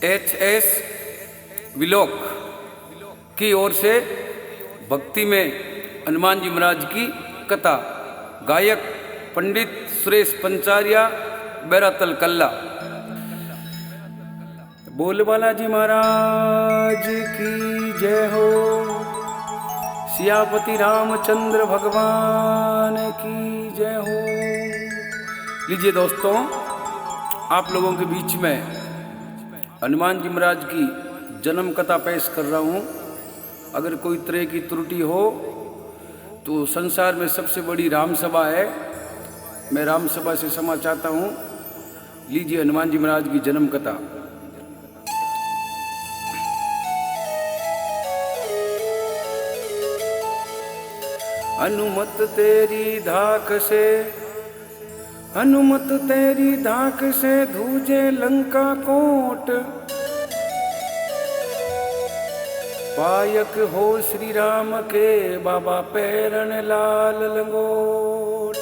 HS विलोक की ओर से भक्ति में हनुमान जी महाराज की कथा। गायक पंडित सुरेश पंचारिया, बैरातल कल्ला। बोल बालाजी महाराज की जय हो। सियापति रामचंद्र भगवान की जय हो। लीजिए दोस्तों, आप लोगों के बीच में हनुमान जी महाराज की जन्म कथा पेश कर रहा हूँ। अगर कोई तरह की त्रुटि हो तो संसार में सबसे बड़ी राम सभा है, मैं राम सभा से क्षमा चाहता हूँ। लीजिए हनुमान जी महाराज की जन्म कथा। हनुमत तेरी धाक से, हनुमत तेरी धाक से धूजे लंका कोट। पायक हो श्री राम के बाबा पैरण लाल लंगोट।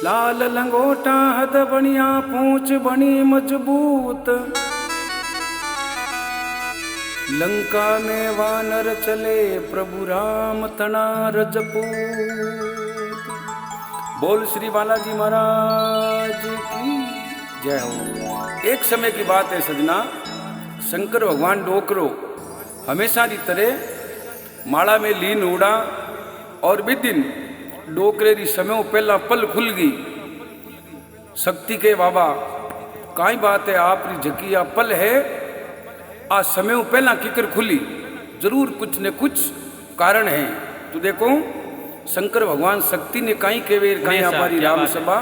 लाल लंगोटा हद बनिया पूंछ बनी मजबूत। लंका में वानर चले प्रभु राम तना रजपूत। बोल श्री बालाजी महाराज की जय हो। एक समय की बात है सजना, शंकर भगवान डोकरो हमेशा की तरह माला में लीन उड़ा और बिदिन डोकरे री समय पहला पल खुल गई। शक्ति के बाबा काई बात है, आप री झकिया पल है, आज समय पहला किकर खुली, जरूर कुछ न कुछ कारण है। तो देखो शंकर भगवान शक्ति ने कहीं केवेर कहीं हमारी राम सभा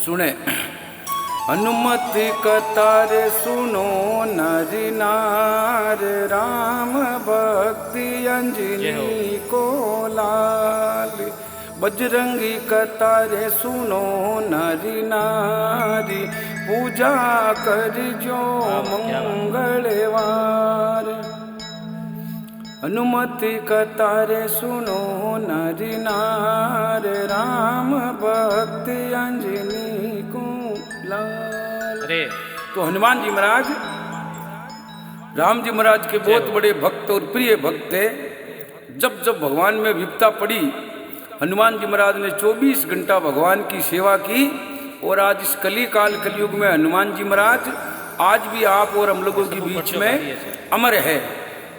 सुने। अनुमति कतार सुनो नर नार, राम भक्ति अंजनी को लाल। बजरंगी कतारे सुनो नरी नारी, पूजा कर जो मंगलवार। अनुमति कतारे सुनो नरी नार, राम भक्ति अंजनी को लाल। तो हनुमान जी महाराज राम जी महाराज के बहुत बड़े भक्त और प्रिय भक्त थे। जब जब भगवान में विपदा पड़ी, हनुमान जी महाराज ने 24 घंटा भगवान की सेवा की। और आज इस कली काल कलयुग में हनुमान जी महाराज आज भी आप और हम लोगों के बीच में अमर है।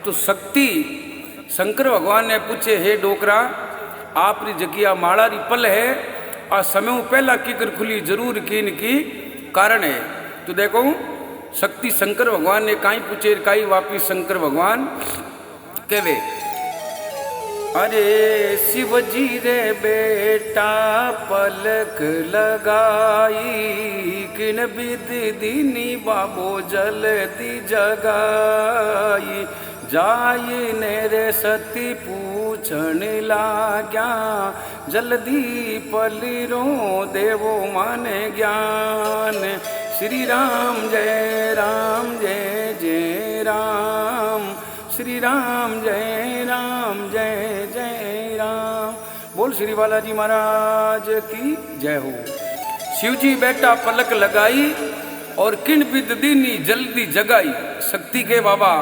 तो शक्ति शंकर भगवान ने पूछे, हे डोकरा आप री जगिया माड़ा री पल है, आ समय पहला किकर खुली, जरूर कीन की कारण है। तो देखो शक्ति शंकर भगवान ने काई पूछे, काई वापिस शंकर भगवान कहवे, अरे शिव जी रे बेटा पलक लगाई, किन विद दीनी बाबो जलती जगाई। जाई ने रे सती पूछन लाग्या, जल्दी पलिरो देवो माने ज्ञान। श्री राम जय राम जय जय राम, श्री राम जय जय राम। बोल श्री बालाजी महाराज की जय हो। शिव जी बेटा पलक लगाई और किन विद दीनी जल्दी जगाई। शक्ति के बाबा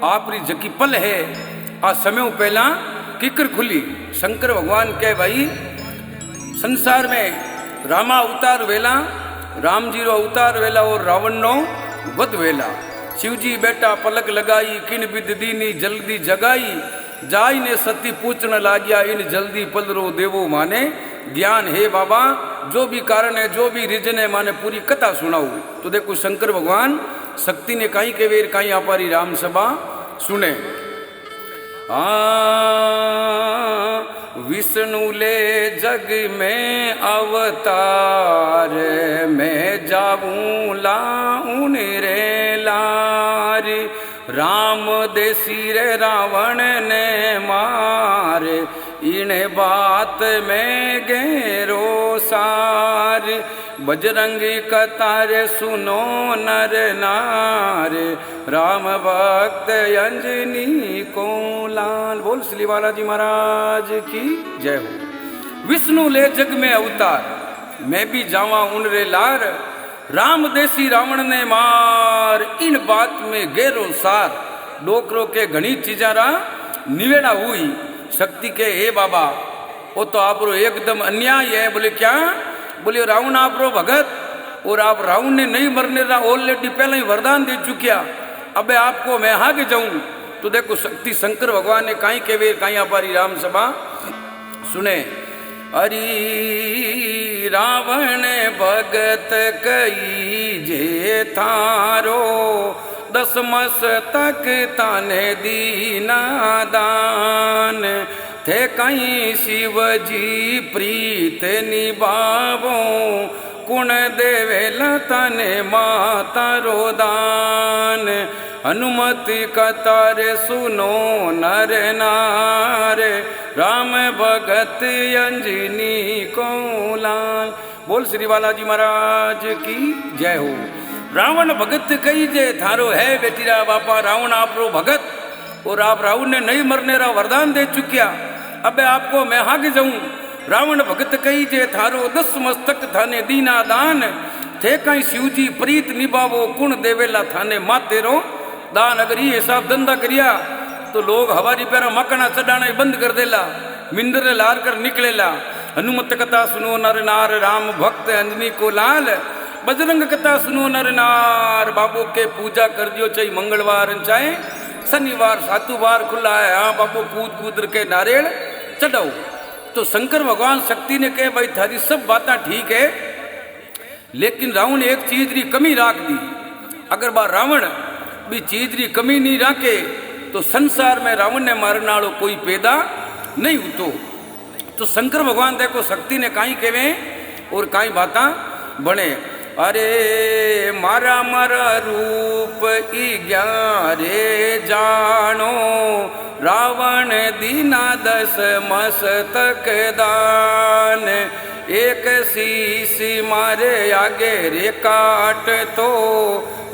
आप री जकी पल है, आ समय पहला किकर खुली। शंकर भगवान कह भाई संसार में रामा अवतार वेला, राम जी रो अवतार वेला और रावण नो वध वेला। शिव जी बेटा पलक लगाई, किन विद दीनी जल्दी जगाई। जाई ने सती पूछने लाग्या, इन जल्दी पलरो देवो माने ज्ञान। हे बाबा जो भी कारण है, जो भी रीजन है, माने पूरी कथा सुनाओ। तो देखो शंकर भगवान शक्ति ने कहीं के वेर कहीं हमारी राम सभा सुने। विष्णु ले जग में अवतार, मैं जाऊं लाऊं रे लार। राम देसी रे रावण ने मार, इन बात में गेरो सार। बजरंगी कतार सुनो नर नार, राम भक्त अंजनी को लाल। बोल श्री बालाजी महाराज की जय हो। विष्णु ले जग में अवतार, मैं भी जावा उन रे लार। राम देसी रावण ने मार इन बात में गहरो सार डोकरो के घनी चीजा रा निवेड़ा हुई शक्ति के हे बाबा वो तो आप रो एकदम अन्याय है। बोले क्या? बोले रावण आप रो भगत और आप रावण ने नहीं मरने रहा ऑलरेडी पहले ही वरदान दे चुकिया। अबे आपको मैं आगे जाऊं तो देखो शक्ति शंकर भगवान ने काई के वे काई हमारी राम सभा सुने। अरे रावण भगत कई जे थारो 10 मस्तक ताने दीना दान थे कहीं शिव जी प्रीत निभावो कुण देवेला तने माता रोदान हनुमति कतार सुनो नर नार राम भगत अंजनी को लाल। बोल श्री बालाजी महाराज की जय हो। रावण भगत कही जे थारो है बेटीरा बापा रावण आप रो भगत और आप रावण ने नहीं मरने रा वरदान दे चुकिया। अबे आपको मैं आगे जाऊं। रावण भगत कही जे थारो 10 मस्तक थाने दीना दान थे कहीं शिवजी प्रीत निभावो कुण देवेला थाने मातेरो दान। अगर ये हिसाब धंधा करिया तो लोग हमारी पैरा मकना चढ़ाना बंद कर देला मिंदर लार कर निकलेला। हनुमत कथा सुनो नर नार राम भक्त अंजनी को लाल बजरंग कथा सुनो नर नार बाबू के पूजा कर दियो चाहे मंगलवार चाहे शनिवार 7 बार खुला है। हाँ बाबू कूद कूद के नारियल चढ़ाओ। तो शंकर भगवान शक्ति ने कहे भाई थारी सब बातें ठीक है लेकिन रावण ने एक चीज री कमी राख दी। अगर बा रावण भी चीज री कमी नहीं राखे तो संसार में रावण ने मारने वालों कोई पैदा नहीं होतो। तो शंकर भगवान देखो शक्ति ने काई कहे और काई बाता बने। अरे मारा मारा रूप 11 जानो रावण दीना 10 मस्तक दान एक शीश मारे आगे रे काट तो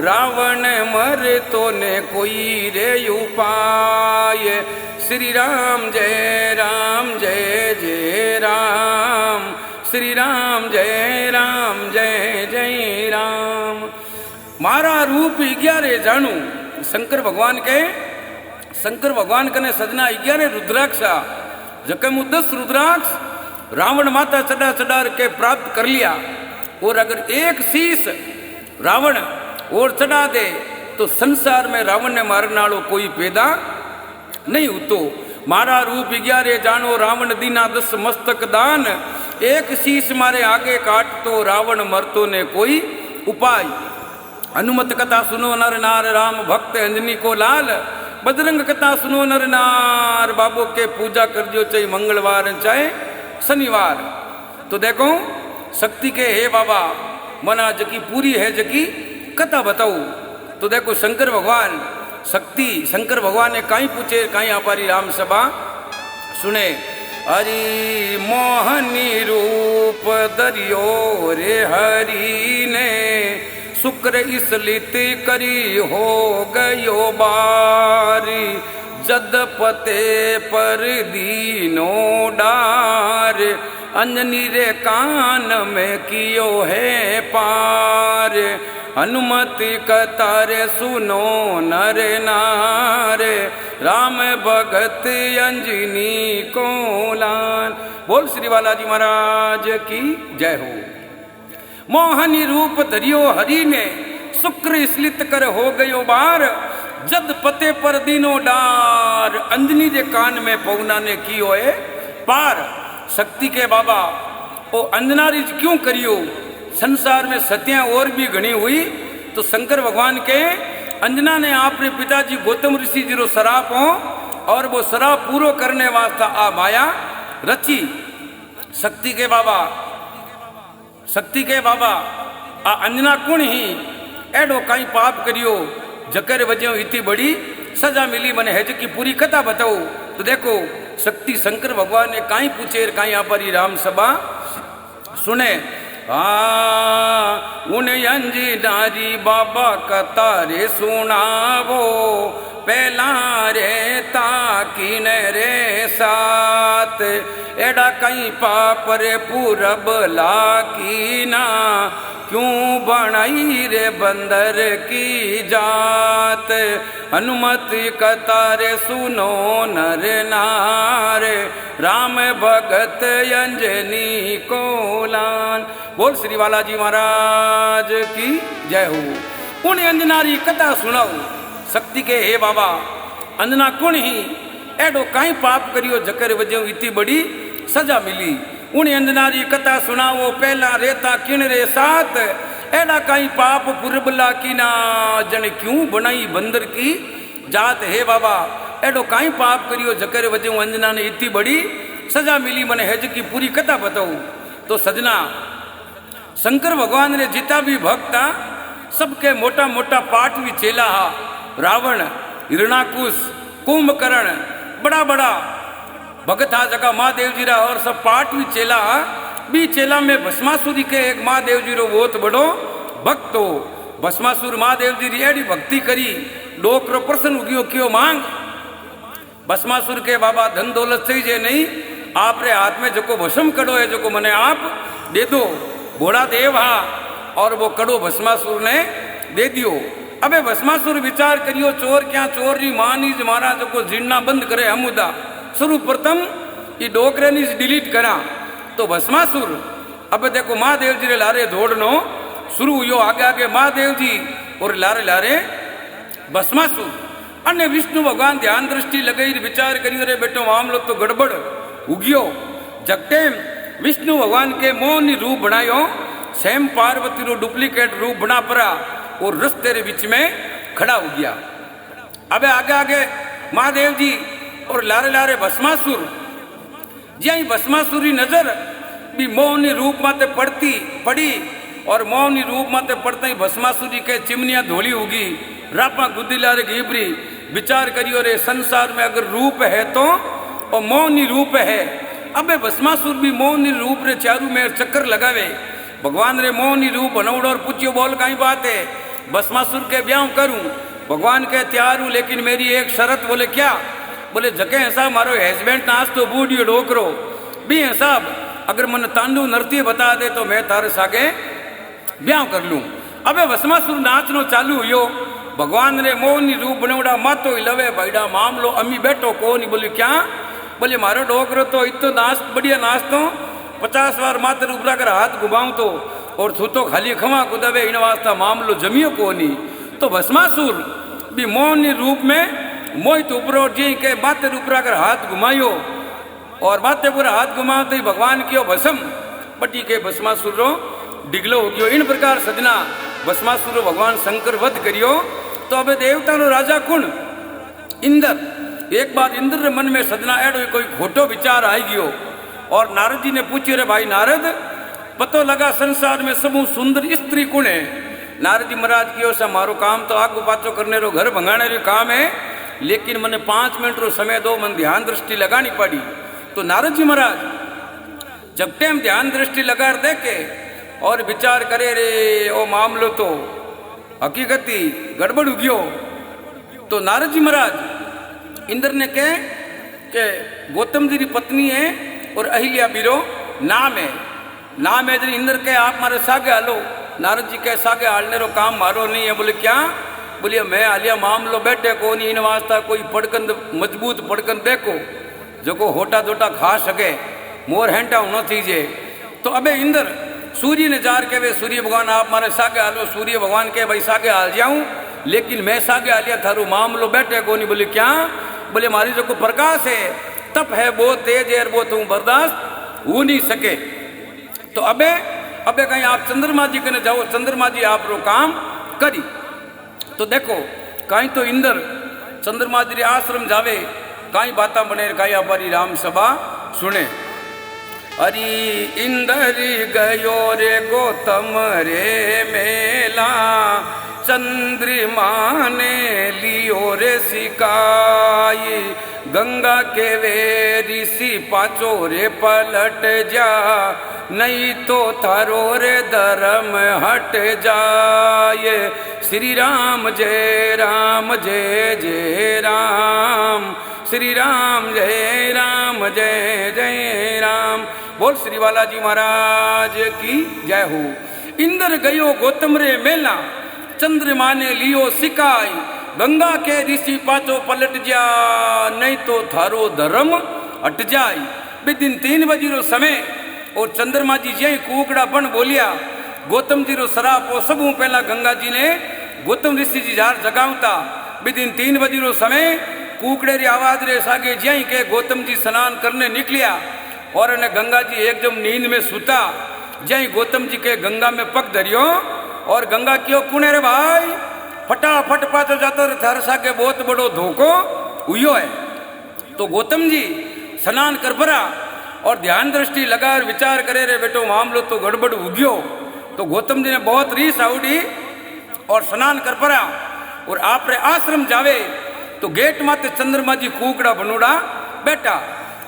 रावण मर तो ने कोई रे उपाय। श्री राम जय जय राम श्री राम जय जय राम। मारा रूप 11 जानू शंकर भगवान के शंकर भगवान कने सजना 11 रुद्राक्षा जके मु 10 रुद्राक्ष रावण माता चढ़ा चढ़ा के प्राप्त कर लिया। और अगर एक शीश रावण और चढ़ा दे तो संसार में रावण ने मारने वालों कोई पैदा नहीं होतो। मारा रूप 11 जानो रावण दीना 10 मस्तक दान एक शीश मारे आगे काट तो रावण मरतो ने कोई उपाय। हनुमत कथा सुनो नर नार राम भक्त अंजनी को लाल बजरंग कथा सुनो नर नार बाबू के पूजा कर दियो चाहे मंगलवार चाहे शनिवार। तो देखो शक्ति के हे बाबा मना जकी पूरी है जकी कथा बताओ। तो देखो शंकर भगवान शक्ति शंकर भगवान ने काई पूछे काई हमारी राम सभा सुने। हरि मोहनी रूप दरियो रे हरि ने शुक्र इसलित करी हो गयो बारी जद पते पर दीनो डार अंजनी रे कान में कियो है पार हनुमति कतार सुनो नर नार राम भगत अंजनी को लान। बोल श्री बालाजी महाराज की जय हो। मोहनी रूप धरियो हरि ने शुक्र इसलित कर हो गयो बार जद पते पर दीनो डार अंजनी जे कान में पौना ने कियो है पार। शक्ति के बाबा ओ अंजना रिज क्यों करियो संसार में सत्या और भी घनी हुई। तो शंकर भगवान के अंजना ने आपने पिताजी गौतम ऋषि जी रो शराप हो और वो शराप पूरो करने वास्ता आ माया रची। शक्ति के बाबा आ अंजना कुण ही एडो कई पाप करियो जकर वजह इतनी बड़ी सजा मिली मने है की पूरी कथा बताओ। तो देखो शक्ति शंकर भगवान ने काई पूछे काई हमारी राम सभा सुने। उन अंजी नारी बाबा कतारे सुनावो पहला रे ताकिन रे साथ एडा कई पाप रे पूरब लाकीना क्यों बनाई रे बंदर की जात। हनुमति कतारे सुनो नर नार, राम भगत अंजनी को लान। बोल श्री बालाजी महाराज की जय हो। उन अंजनारी कथा सुनाओ शक्ति के हे बाबा। अंजना कुण ही एडो कई पाप करियो जकर वजह इतनी बड़ी सजा मिली। उन अंजनारी कथा सुनाओ पहला रेता किन रे साथ, एडा कई पाप पुरबला की ना जन क्यों बनाई बंदर की जात। हे बाबा एडो कई पाप करियो जकर वजह अंजना ने इतनी बड़ी सजा मिली। मैंने हेज की पूरी कथा बताऊं तो सजना शंकर भगवान ने जितना भी भक्त था सबके मोटा मोटा पाठ भी चेला हा। रावण, हिरणाकुश, कुंभकर्ण, बड़ा बड़ा भगत हा जगह महादेव जी रा और सब पाठ भी चेला हा। बी चेला में भस्मासुरी के एक महादेव जी रो बहुत बड़ो भक्त हो। भस्मासुर महादेव जी री एडी भक्ति करी डोकरो प्रसन्न उगियो क्यों मांग। भस्मासुर के बाबा धन दौलत सही जे नहीं, आप रे हाथ में जो भस्म कड़ो है जो मने आप दे दो। भोड़ा देव हा और वो कड़ो भस्मासुर ने दे दियो। अबे भस्मासुर विचार करियो चोर क्या चोर री मानी मारा जो जीणना बंद करे हमुदा। सर्वप्रथम ये डोकरे नी डिलीट करा तो भस्मासुर अब देखो महादेव जी रे लारे दौड़नो शुरू हुयो। आगे आगे महादेव जी और लारे लारे भस्मासुर। अन्य विष्णु भगवान ध्यान दृष्टि लगाई विचार करियो रे बेटो मामलो तो गड़बड़ उगियो। जगटे विष्णु भगवान के मोहनी रूप बनायो, सेम पार्वती रो डुप्लीकेट रूप बना पड़ा और रस्ते रे बीच में खड़ा हो गया। अबे आगे आगे महादेव जी और लारे लारे भस्मासुर। जी भस्मासुरी नजर भी मोहनी रूप माते पड़ी और मोहनी रूप माते पड़ता ही भस्मासुरी के चिमनिया धोली होगी, रापा गुद्दी लारे घीबरी। विचार करियो रे संसार में अगर रूप है तो और मोहनी रूप है। अबे भस्मासुर भी मोहनी रूप रे चारू में चक्कर लगावे। भगवान रे मोहनी रूप बनौड़ और पूछियो बोल कई बात है। भस्मासुर के ब्याह करूं, भगवान के तैयार हूं लेकिन मेरी एक शर्त। बोले क्या? बोले जके ऐसा मारो हस्बैंड नाच तो बूढ़ियो डोकरो भी हिसाब अगर मन तांडू नृत्य बता दे तो मैं तारे सागे ब्याह कर लूं। अबे भस्मासुर नाचनो चालू हुयो। भगवान रे मोहनी रूप बनौड़ा मातो लवे भाईडा मामलो अम्मी बैठो को नहीं। बोली क्या? बोले मारो डोकरो तो इतो नाच बढ़िया नाच तो 50 बार मात्र ऊपरा कर हाथ घुमाऊं तो और तू तो खाली खमा कुदवे इन वास्ता मामलो जमियो को नहीं। तो भस्मासुर भी मोहनी रूप में मोहित उपरो जी के माथे ऊपरा कर हाथ घुमायो और माथे पूरा हाथ घुमाते ही भगवान कियो भस्म पट्टी के भस्मासुर रो डिगलो हो गयो। इन प्रकार सजना भस्मासुर भगवान शंकर वध करियो। तो अब देवता नो राजा कुण? इंद्र। एक बार इंद्र रे मन में सजना एडो कोई खोटो विचार आई गयो और नारद जी ने पूछे रे भाई नारद पतो लगा संसार में सबू सुंदर स्त्री कुण है? नारद जी महाराज कियो सा मारो काम तो आगू पाछो करने रो घर भंगाने रो काम है, लेकिन मैंने 5 मिनट रो समय दो, मन ध्यान दृष्टि लगानी पड़ी। तो नारद जी महाराज जब टाइम ध्यान दृष्टि लगा देखे और विचार करे रे ओ मामलो तो हकीकती गड़बड़ हो गयो। तो नारद जी महाराज इंद्र ने कहे कि गौतम जी की पत्नी है और अहिल्या बीरो नाम है जी। इंद्र के आप मारे सागे हालो। नारद जी के सागे हालने रो काम मारो नहीं है। बोले क्या? बोलिए मैं हालिया मामलो बैठे को नहीं, इन वास्ता कोई पड़कन मजबूत पड़कन देखो जो को होटा दोटा खा सके, मोर हेंटा होना थीजे। तो अबे इंद्र सूर्य ने जार के वे सूर्य भगवान आप मारे सागे हालो। सूर्य भगवान के भाई सागे हाल जाऊं, लेकिन मैं सागे हालिया थारू मामलो बैठे को नहीं। बोले क्या? बोले हमारी जो को प्रकाश है तप है बहुत तेज है, वो तुम बर्दाश्त हो नहीं सके। तो अबे कहीं आप चंद्रमा जी के जाओ, चंद्रमा जी आप रो काम करी। तो देखो कहीं तो इंद्र चंद्रमा जी आश्रम जावे, कहीं बाता बने, कहीं हमारी राम सभा सुने। अरे इंद्र गयो रे गौतम रे मेला, चंद्रमा ने लियो रे सिकाई। गंगा के वे ऋषि पाचो रे पलट जा, नहीं तो थारो रे धर्म हट जाए। श्री राम जय राम जय जय राम, श्री राम जय राम जय जय राम। बोल श्री बालाजी महाराज की जय हो। इंद्र गयो गौतम रे मेला, चंद्रमा ने लियो सिकाई, गंगा के ऋषि पाछो पलट जा, नहीं तो थारो धर्म हट जाए। दिन 3 बजे रो समय और चंद्रमा जी जय कुकड़ा बन बोलिया, गौतम जी रो शराब वो सब पहला गंगा जी ने गौतम ऋषि जी जार जगावता। दिन 3 बजे रो समय कुकड़े री आवाज रे सागे जय के गौतम जी स्नान करने निकलिया और ने गंगा जी एकदम नींद में सुता। जय गौतम जी के गंगा में पग धरियो और गंगा क्यों कुने रे भाई, फटाफट पाछो जातो रे, थार सागे बहुत बड़ो धोखो हुयो है। तो गौतम जी स्नान कर परा और ध्यान दृष्टि लगा विचार करे रे बेटो मामलो तो गड़बड़ उग्यो। तो गौतम जी ने बहुत रीस आवड़ी और स्नान कर परा और आप रे आश्रम जावे तो गेट माते चंद्रमा जी कुकड़ा बनूड़ा बेटा।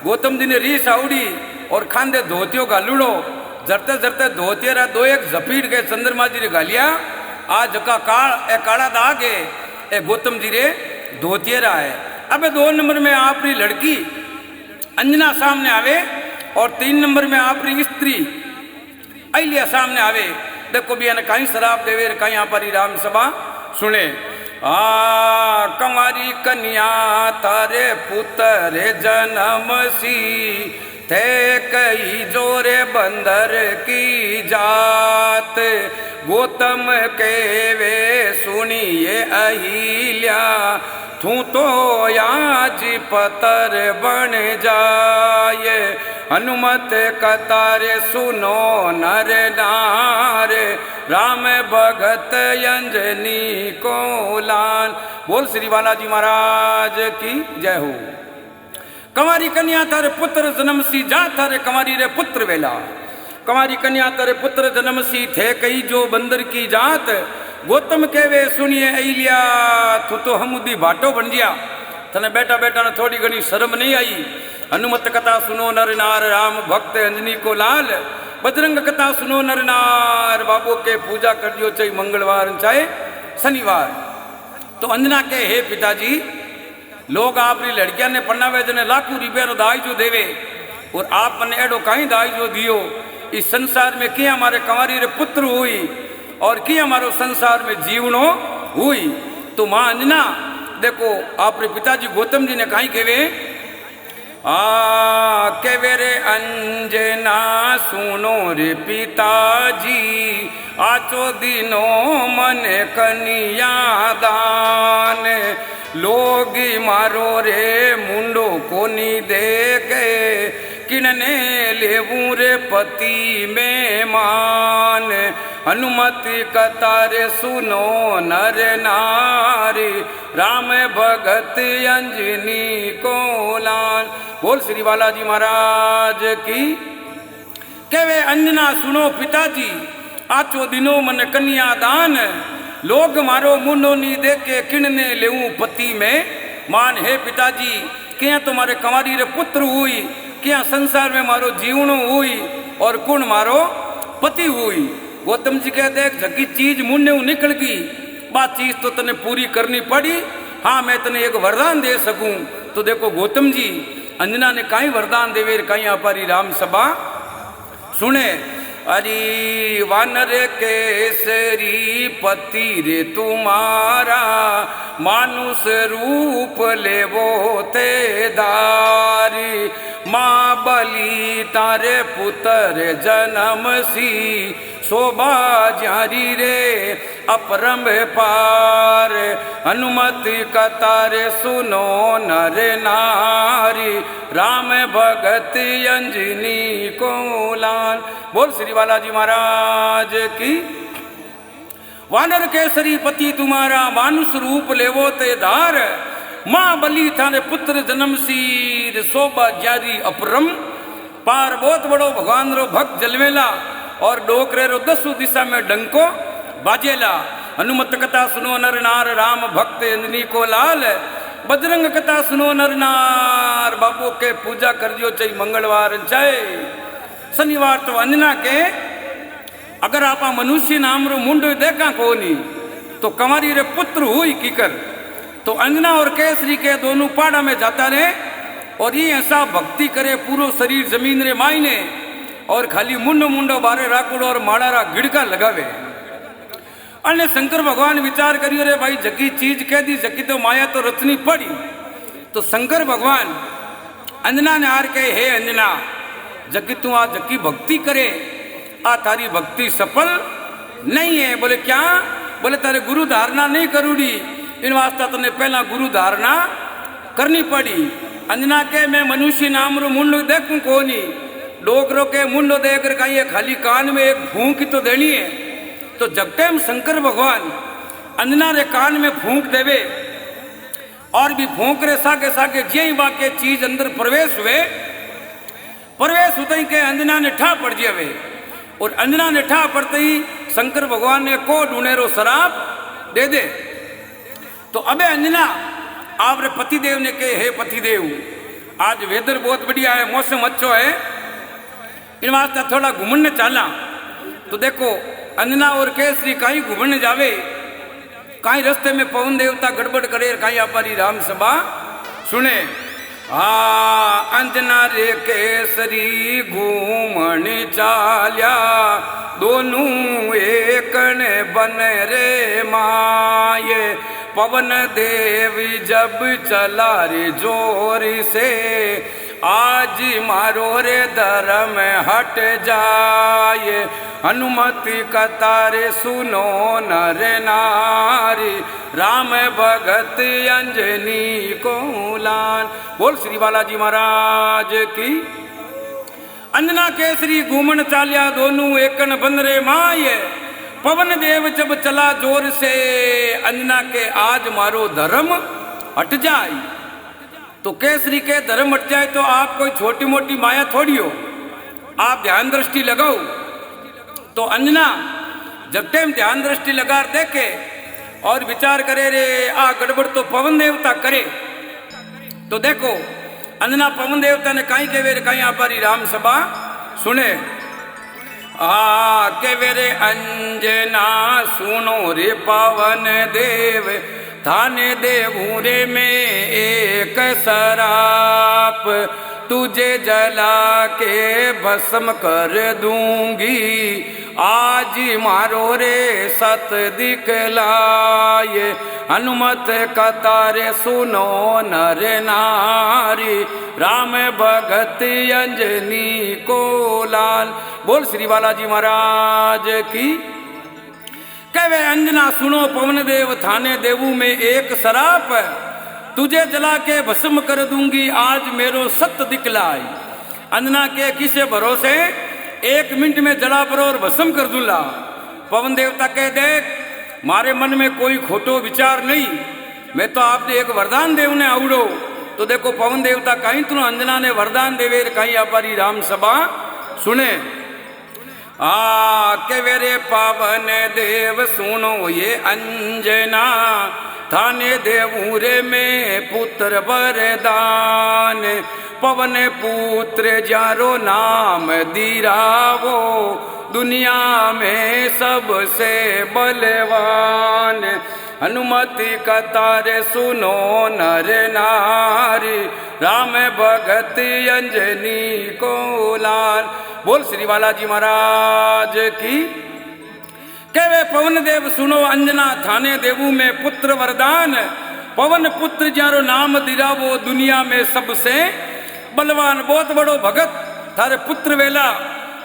गौतम जी ने रीस आवड़ी और खांदे धोतियो घालूड़ो, जरते जरते धोतिया दो एक झपीट के चंद्रमा जी रे घालिया। आज का काला दाग है ए गौतम जी रे धोतिया है। अब 2 नंबर में आपरी लड़की अंजना सामने आवे और 3 नंबर में आपरी स्त्री अहिल्या सामने आवे। देखो भी कहीं शराब देवे कहीं यहाँ पर राम सभा सुने। कंवारी कन्या तारे पुत्र जन्म सी, थे कई जोरे बंदर की जात, गौतम के वे सुनिए अहिल्या, तू तो आज पतर बन जाए, हनुमत कतारे सुनो नर नार, राम भगत अंजनी को लान। बोल श्री बालाजी महाराज की जय हो। कंवारी कन्या तारे पुत्र जन्म सी, जा थारे कंवारी रे पुत्र वेला, कंवारी कन्या तारे पुत्र जन्म सी, थे कई जो बंदर की जात, गौतम के वे सुनिए अहिल्या, तू तो हमुदी भाटो बन गया, तने बेटा बेटा ने थोड़ी घनी शर्म नहीं आई। हनुमत कथा सुनो नर नार, राम भक्त अंजनी को लाल, बजरंग कथा सुनो नर नार, बाबू के पूजा कर दियो चाहे मंगलवार चाहे शनिवार। तो अंजना के हे पिताजी, लोग आपरी लड़किया ने पढ़ावे जने लाखों रुपया रो दाई जो देवे और आपने एडो कहीं दाई जो दियो। इस संसार में किया हमारे कंवारी रे पुत्र हुई और किया हमारो संसार में जीवनो हुई। तो माँ अंजना देखो आपरे पिताजी गौतम जी ने कहीं केवे केवे रे अंजना सुनो रे पिताजी, आचो दिनो मन कनिया दान, लोग मारो रे मुंडो कोनी देखे, किनने लेवू रे पति में मान, हनुमति कतारे सुनो नर नारी, राम भगत अंजनी को लान। बोल श्री बालाजी महाराज की। केवे अंजना सुनो पिताजी, आचो दिनो मन कन्या दान, लोग मारो मुंडो नी देखे, किनने लेवू पति में मान। हे पिताजी क्या तुम्हारे कंवारी रे पुत्र हुई, क्या संसार में मारो जीवन हुई और कुण मारो पति हुई। गौतम जी कहते देख जगी चीज मुन्ने निकल गई, बात चीज तो तने पूरी करनी पड़ी। हाँ मैं तने एक वरदान दे सकूं। तो देखो गौतम जी अंजना ने काई वरदान देवे, काई अपारी राम सभा सुने। अरे वानर केसरी पति रे तुम्हारा, मानुष रूप लेवो ते दारी, माँ बली तारे पुत्र जन्म सी, शोभा जारी रे अपरम पार, हनुमति कतारे सुनो नर नारी, राम भगत अंजनी को लान। बोल श्री बालाजी महाराज की। वानर केसरी पति तुम्हारा, मानुष रूप लेवो ते धार, माँ बली थारे पुत्र जन्म सीर, शोभा जारी अपरम पार। बहुत बड़ो भगवान रो भक्त जलवेला और डोकरे रो 10 दिशा में डंको बाजेला। हनुमत कथा सुनो नर नार, राम भक्त अंजनी को लाल, बजरंग कथा सुनो नर नार, बाबू के पूजा कर दियो चाहे मंगलवार चाहे शनिवार। तो अंजना के अगर आप मनुष्य नाम रो मुंड देखा कोनी तो कंवारी रे पुत्र हुई कीकर। तो अंजना और केसरी के दोनों पाड़ा में जाता रहे और ये ऐसा भक्ति करे पूरो शरीर जमीन रे मायने और खाली मुंडो मुंडो बारे राकुड़ो और माड़ारा गिड़का लगावे। अने शंकर भगवान विचार करियो रे भाई जकी चीज कह दी जकी तो माया तो रचनी पड़ी। तो शंकर भगवान अंजना ने आर कहे हे अंजना जकी तू आ जकी भक्ति करे आ तारी भक्ति सफल नहीं है। बोले क्या? बोले तारे गुरु धारणा नहीं करूड़ी इन वास्ता तने पहला गुरु धारणा करनी पड़ी। अंजना के मैं मनुष्य नाम रो मुंडो देखूं कोनी डोकरो के मुंडो देख कर कहीं खाली कान में एक फूंक तो देनी है। तो जब टाइम शंकर भगवान अंजना रे कान में फूंक देवे और भी फूंक रे सागे सागे जे वाके चीज अंदर प्रवेश होते ही के अंजना ने ठा पड़ जावे। और अंजना ने ठा पड़ते ही शंकर भगवान ने को ढूंढेरो शराब दे दे। तो अबे अंजना आप रे पतिदेव ने कहे हे पतिदेव आज वेदर बहुत बढ़िया है मौसम अच्छो है इन वास्ते थोड़ा घूमने चाला। तो देखो अंजना और केसरी कहीं घूमने जावे कहीं रास्ते में पवन देवता गड़बड़ करे कहीं हमारी राम सभा सुने। अंजना रे केसरी घूमन चाल्या दोनों एक बन रे माये। पवन देव जब चला रे जोर से आज मारो रे धर्म हट जाए। हनुमति कतारे सुनो नर नारी राम भगत अंजनी को लान। बोल श्री बालाजी महाराज की। अंजना केसरी घूमन चालिया दोनों एकन बन रे माये। पवन देव जब चला जोर से अंजना के आज मारो धर्म हट जाए। तो केसरी के धर्म हट जाए तो आप कोई छोटी मोटी माया थोड़ी हो आप ध्यान दृष्टि लगाओ। तो अंजना जब टाइम ध्यान दृष्टि लगा देखे और विचार करे रे आ गड़बड़ तो पवन देवता करे। तो देखो अंजना पवन देवता ने कहीं के वेरे कहीं हमारी राम सभा सुने। के वेरे अंजना सुनो रे पवन देव थाने देवूरे में एक शराप तुझे जला के भस्म कर दूंगी आज मारो रे सत दिखलाए। हनुमत कतारे सुनो नर नारी राम भगत अंजनी को लाल। बोल श्री बालाजी महाराज की। कहे अंजना सुनो पवन देव थाने देवू में एक शराप तुझे जला के भस्म कर दूंगी आज मेरो सत्य दिखलाई। अंजना के किसे भरोसे एक मिनट में जला पर और भस्म कर दूंगा। पवन देवता कह देख मारे मन में कोई खोटो विचार नहीं मैं तो आपने एक वरदान देव ने आवड़ो। तो देखो पवन देवता कहीं तो अंजना ने वरदान देवे कहीं हमारी राम सभा सुने। के वेरे पावन देव सुनो ये अंजना थाने देवूरे में पुत्र वरदान। पवन पुत्र जारो नाम दीरावो दुनिया में सबसे बलवान। हनुमति कतारे सुनो नर नारी राम भगत अंजनी को लाल। बोल श्री बालाजी महाराज की। कहे पवन देव सुनो अंजना थाने देवू में पुत्र वरदान। पवन पुत्र जारो नाम दिरावो दुनिया में सबसे बलवान। बहुत बड़ो भगत थारे पुत्र वेला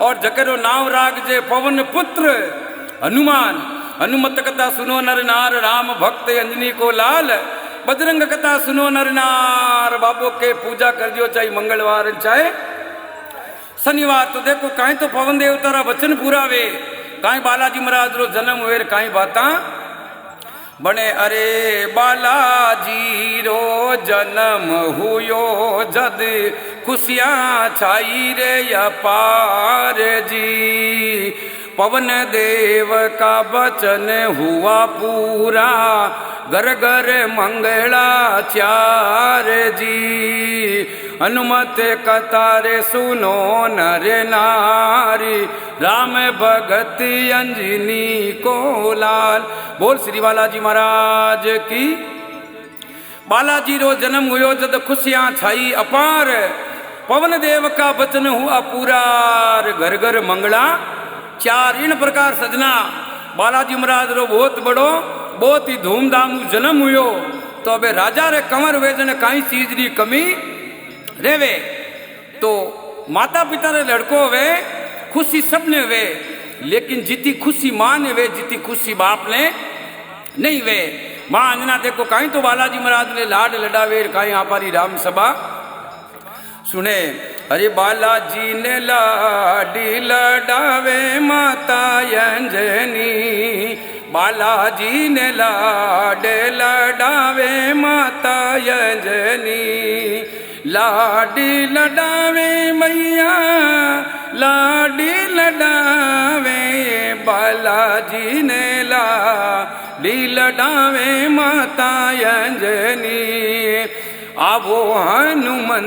और जकरो नाम राग जे पवन पुत्र हनुमान। हनुमत कथा सुनो नर नार राम भक्त अंजनी को लाल। बजरंग कथा सुनो नर नार बाबू के पूजा कर दियो चाहे मंगलवार चाहे शनिवार। तो देखो कहीं तो पवन देवता रा वचन पूरा वे कहीं बालाजी महाराज रो जन्म हुए कहीं बाता बने। अरे बालाजी रो जन्म हुयो जद खुशियाँ छाई रे अपार जी। पवन देव का वचन हुआ पूरा घर घर मंगलाचार जी। हनुमत कतारे सुनो नर नारी राम भगत अंजनी को लाल। बोल श्री बालाजी महाराज की। बालाजी रो जन्म हुयो जद खुशियाँ छाई अपार। पवन देव का वचन हुआ पूरा, घर घर मंगला चार। इन प्रकार सजना बालाजी महाराज रो बहुत बड़ो बहुत ही धूमधाम जन्म हुयो। तो अबे राजा रे कंवर वेजन कई चीज री कमी रेवे। तो माता पिता रे लड़को वे खुशी सबने वे, लेकिन जितनी खुशी मां ने वे जितनी खुशी बाप ने नहीं वे। मां अंजना देखो कहीं तो बालाजी महाराज ने लाड लडावे, कहीं हमारी राम सभा सुने। अरे बालाजी ने लाडी लडावे माता अंजनी, बालाजी ने लाड लडावे माता अंजनी, लाडी लडावे मैया लाडी लडावे, बालाजी ने लाडी लडावे माता अंजनी। आवो हनुमन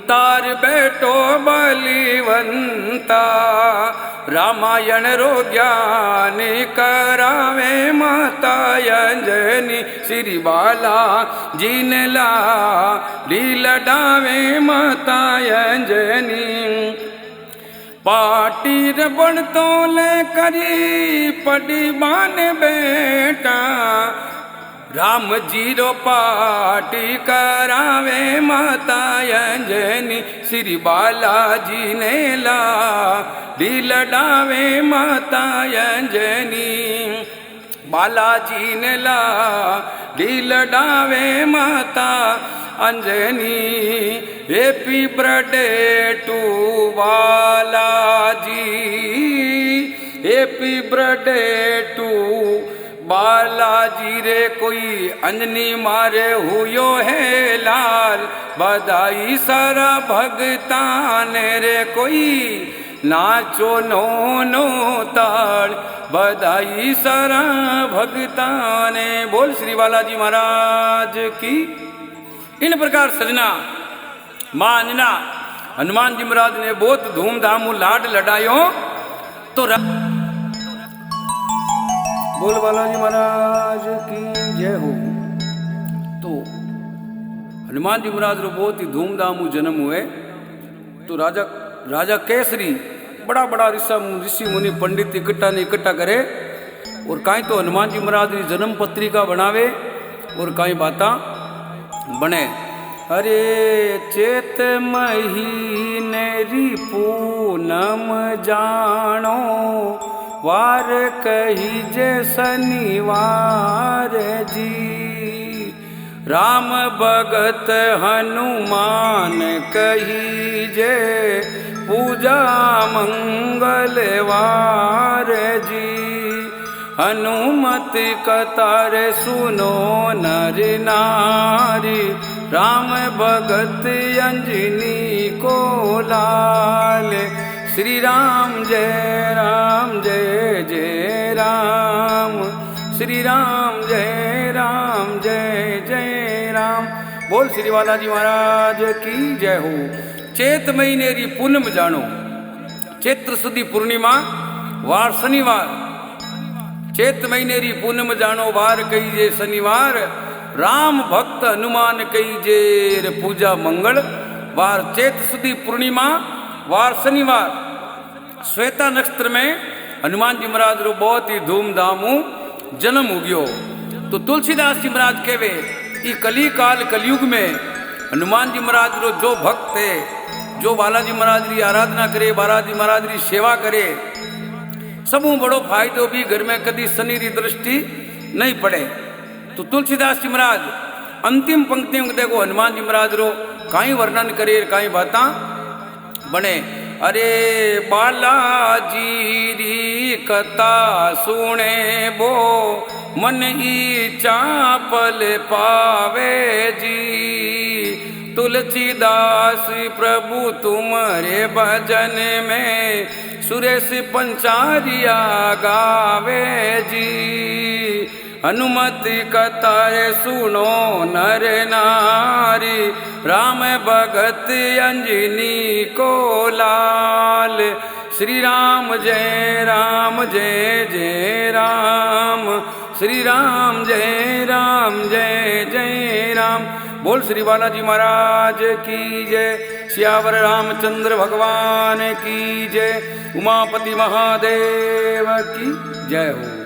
तार बेटो बलिवंता, रामायण रो ज्ञान करावे माता अंजनी, श्री बाला जी ने लाडी लडावे माता अंजनी। पाटी रबड़ तो ले करी पड़ी बान बेटा, राम जी रो पाटी करावे माता अंजनी, श्री बालाजी ने लाडी लडावे माता अंजनी, बालाजी ने लाडी लडावे माता Anjani. Happy birthday to Balaji, happy birthday to Balaji रे, कोई अंजनी मारे हुयो है लाल, बधाई सारा भगतान रे, कोई नाचो नो नो ताल, बधाई सारा भगतान। बोल श्री बालाजी महाराज की। इन प्रकार सजना मां अंजना हनुमान जी महाराज ने बहुत धूमधाम लाड लडायो। तो बोल बालाजी महाराज की जय हो। तो हनुमान जी महाराज रो बहुत ही धूमधाम जन्म हुए। तो राजा केसरी बड़ा बड़ा ऋषि मुनि पंडित इकट्ठा करे, और कहीं तो हनुमान जी महाराज की जन्म पत्रिका बनावे और कहीं बाता बने। अरे चेत महीने री पूनम जानो, वार कही जे शनिवार जी, राम भगत हनुमान कही जे पूजा मंगलवार जी, हनुमत कतार सुनो नर नारी, राम भगत अंजनी को लाल, श्री राम जय जय राम, श्री राम जय जय राम। बोल श्री बालाजी महाराज की जय हो। चैत महीने री पूनम जानो, चैत्र सुदी पूर्णिमा वार शनिवार, चैत महीने री पूनम जानो वार कही जे शनिवार, राम भक्त हनुमान कही जे पूजा मंगल वार, चैत सुदी पूर्णिमा वार शनिवार, श्वेता नक्षत्र में हनुमान जी महाराज रो बहुत ही धूमधाम जन्म हो गयो। तो तुलसीदास जी महाराज कहवे ई कली काल कलयुग में हनुमान जी महाराज रो जो भक्त है, जो बालाजी महाराज री आराधना करे, बालाजी महाराज री सेवा करे, सबू बड़ो फायदो भी घर में कभी शनि री दृष्टि नहीं पड़े। तो तुलसीदास जी महाराज अंतिम पंक्ति में देखो हनुमान जी महाराज रो काई वर्णन करे, काई बाता बने। अरे बालाजी री कथा सुने बो, मन इच्छा पल पावे जी, तुलसीदास प्रभु तुम्हारे भजन में, सुरेश पंचारिया गावे जी, हनुमति कथाए सुनो नर नारी, राम भगत अंजनी को लाल, श्री राम जय जय राम, श्री राम जय जय राम। बोल श्री बालाजी महाराज की जय। सियावर रामचंद्र भगवान की जय। उमापति महादेव की जय हो।